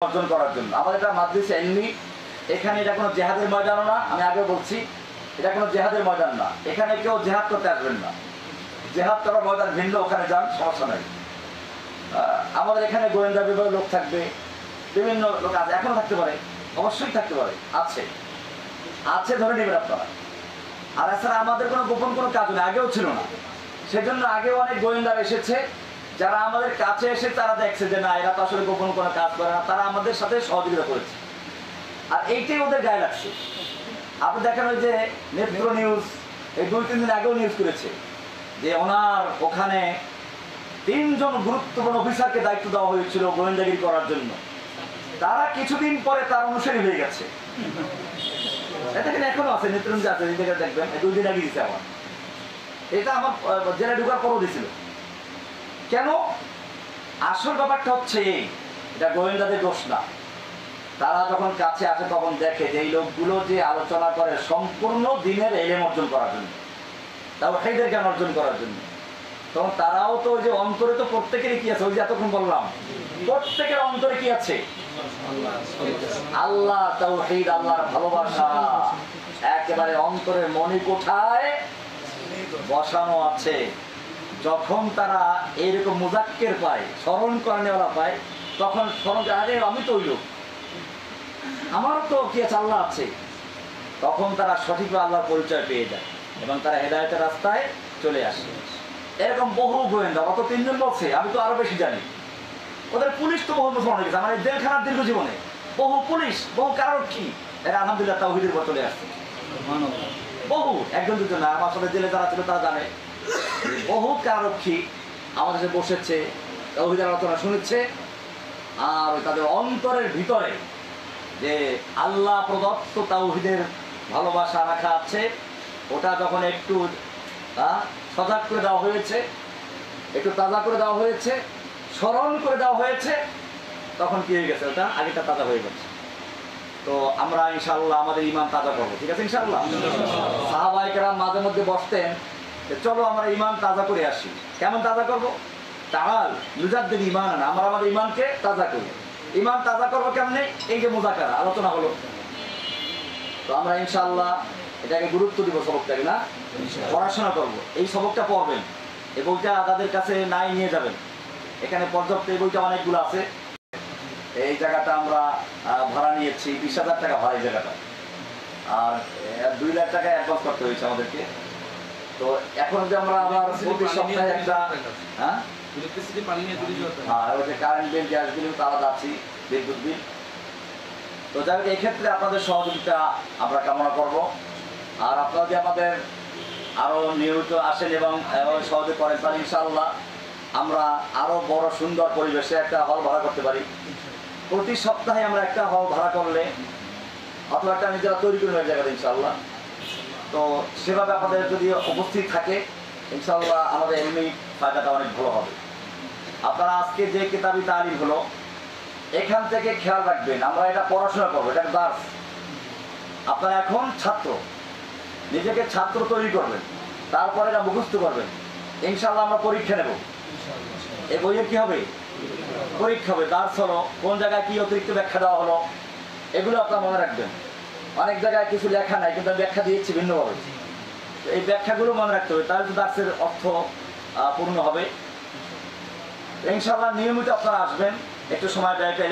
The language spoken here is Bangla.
অর্জন করার জন্য। আমাদের এটা মাদ্রাসা ইলমি, এখানে এটা কোনো জেহাদের ময়দানও না। আমি আগে বলছি এটা কোনো জেহাদের ময়দান না। এখানে কেউ জেহাদ করতে আসবেন না। জেহাদ করার ময়দান ভিন্ন, ওখানে যান, সমস্যা নাই। আমাদের এখানে গোয়েন্দা বিভাগের লোক থাকবে, বিভিন্ন লোক আছে, এখনো থাকতে পারে, অবশ্যই থাকতে পারে, আছে আছে ধরে নেবেন আপনারা। আর এছাড়া আমাদের কোনো গোপন কোনো কাজ নেই, আগেও ছিল না। সেজন্য আগেও অনেক গোয়েন্দারা এসেছে, যারা আমাদের কাছে এসে তারা দেখছে যে না, এরা তো আসলে গোপন কোনো কাজ করে না, তারা আমাদের সাথে সহযোগিতা করেছে। আর এইটাই ওদের গায়ে লাগছে। আপনি দেখেন ওই যে নেত্র নিউজ এই 2-3 দিন আগেও নিউজ করেছে যে ওনার ওখানে 3 জন গুরুত্বপূর্ণ অফিসারকে দায়িত্ব দেওয়া হয়েছিল গোয়েন্দাগিরি করার জন্য। তারা কিছুদিন পরে তার অনুসারী হয়ে গেছে। দেখেন এখনো আছে, নেত্র নিউজ আছে, দেখবেন 2 দিন আগে দিচ্ছে আমার। এটা আমার জেলে ঢুকার পরও দিছিল। কেন? আসল ব্যাপারটা হচ্ছে এটা গোয়েন্দাদের দোষ না। তারা যখন কাছে আসে তখন দেখে যে এই লোকগুলো যে আলোচনা করে সম্পূর্ণ দিনের এলেম অর্জন করার জন্য, তাওহীদের জ্ঞান অর্জন করার জন্য, তখন তারাও তো ওই যে অন্তরে তো প্রত্যেকেরই কি আছে, ওই যে এতক্ষণ বললাম প্রত্যেকের অন্তরে কি আছে? আল্লাহ, তাওহীদ, আল্লাহর ভালোবাসা একেবারে অন্তরের মণিকোঠায় বসানো আছে। যখন তারা এইরকম মুজাক্কের পায়, স্মরণ করানোওয়ালা পায়, তখন স্মরণ করে আরে আমি তো ওই লোক, আমারও তো কি আছে, আল্লাহ আছে। তখন তারা সঠিকভাবে আল্লাহর পরিচয় পেয়ে যায় এবং তারা হেদায়েতের রাস্তায় চলে আসে। এরকম বহু গোয়েন্দা, অত 3 জন বলছে, আমি তো আরো বেশি জানি। ওদের পুলিশ তো বহু বছর গেছে, আমার এই জেলখানার দীর্ঘ জীবনে বহু পুলিশ, বহু কারারক্ষী, এরা আলহামদুলিল্লাহ তাওহীদের উপর চলে আসছে। বহু, 1-2 না, আমার সাথে জেলে যারা ছিল তারা জানে, বহু কারারক্ষী আমাদের সাথে বসেছে, তাওহীদের আলোচনা শুনেছে। আর তাদের অন্তরের ভিতরে যে আল্লাহ প্রদত্ত তাওহীদের ভালোবাসা রাখা আছে, ওটা যখন একটু সজাগ করে দেওয়া হয়েছে, একটু তাজা করে দেওয়া হয়েছে, স্মরণ করে দেওয়া হয়েছে, তখন কি হয়ে গেছে, ওটা আগেটা তাজা হয়ে গেছে। তো আমরা ইনশাআল্লাহ আমাদের ঈমান তাজা করবো, ঠিক আছে ইনশাআল্লাহ। সাহাবায়ে কেরাম মাঝে মধ্যে বসতেন, চলো আমরা ঈমান তাজা করে আসি। কেমন তাজা করবো? তাআল নুজাদ্দিদ ঈমানানা, আমরা আমাদের ঈমানকে তাজা করি। ঈমান তাজা করবো কেমনে? এই যে মুযাকারা, আলোচনা হলো, তো আমরা ইনশাআল্লাহ এটাকে গুরুত্ব দিব, সবকটাকে না পড়াশোনা করব। এই সবকটা পড়বেন, এই বইটা তাদের কাছে নাই নিয়ে যাবেন, এখানে পর্যাপ্ত এই বইটা অনেকগুলো আছে। এই জায়গাটা আমরা ভাড়া নিয়েছি 20,000 টাকা ভাড়া এই জায়গাটা, আর 2 লাখ টাকা অ্যাডভান্স করতে হয়েছে আমাদেরকে। তো এখন যে আমরা আবার প্রতি সপ্তাহে একটা কারেন্ট বিল, গ্যাস বিল তো আলাদা আছে, বিদ্যুৎ বিল। তো যাই হোক, এই ক্ষেত্রে আপনাদের সহযোগিতা আমরা কামনা করব। আর আপনারা যদি আমাদের আরো নিয়মিত আসেন এবং সহযোগ করেন, তাহলে ইনশাআল্লাহ আমরা আরো বড় সুন্দর পরিবেশে একটা হল ভাড়া করতে পারি। প্রতি সপ্তাহে আমরা একটা হল ভাড়া করলে অথবা একটা নিজেরা তৈরি করে নেওয়ার জায়গাটা ইনশাআল্লাহ। তো সেভাবে আপনাদের যদি উপস্থিত থাকে ইনশাআল্লাহ আমাদের এমনি ফায়দাটা অনেক ভালো হবে। আপনারা আজকে যে কিতাবি তালিম হলো, এখান থেকে খেয়াল রাখবেন, আমরা এটা পড়াশোনা করবো, এটা দার্স। আপনারা এখন ছাত্র, নিজেকে ছাত্র তৈরি করবেন, তারপরে এটা মুখস্থ করবেন। ইনশাআল্লাহ আমরা পরীক্ষা নেব। এই বইয়ের কি হবে? পরীক্ষা হবে। দার্স হলো, কোন জায়গায় কি অতিরিক্ত ব্যাখ্যা দেওয়া হলো, এগুলো আপনারা মনে রাখবেন। অনেক জায়গায় কিছু লেখা নাই, কিন্তু ব্যাখ্যা দিয়েছি ভিন্নভাবে, এই ব্যাখ্যাগুলো মনে রাখতে হবে, তাহলে দার্সের অর্থ পূর্ণ হবে। ইনশাআল্লাহ নিয়মিত আপনারা আসবেন, একটু সময় ব্যয় করে